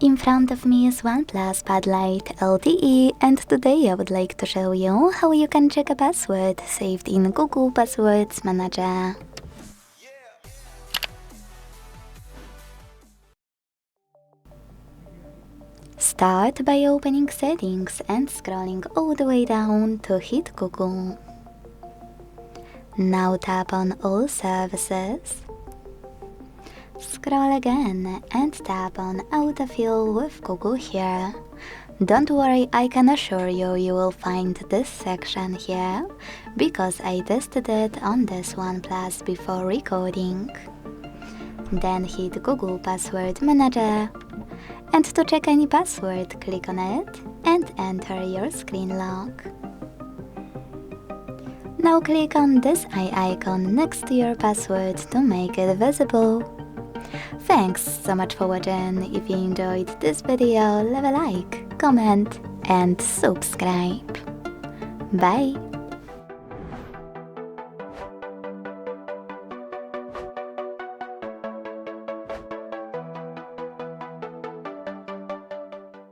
In front of me is OnePlus Pad Lite LTE, and today I would like to show you how you can check a password saved in Google Passwords Manager. Start by opening Settings and scrolling all the way down to hit Google. Now tap on All Services. Scroll again and tap on Autofill with Google here. Don't worry, I can assure you you will find this section here, because I tested it on this OnePlus before recording. Then hit Google Password Manager, and to check any password, click on it and enter your screen lock. Now click on this eye icon next to your password to make it visible. Thanks so much for watching. If you enjoyed this video, leave a like, comment and subscribe. Bye!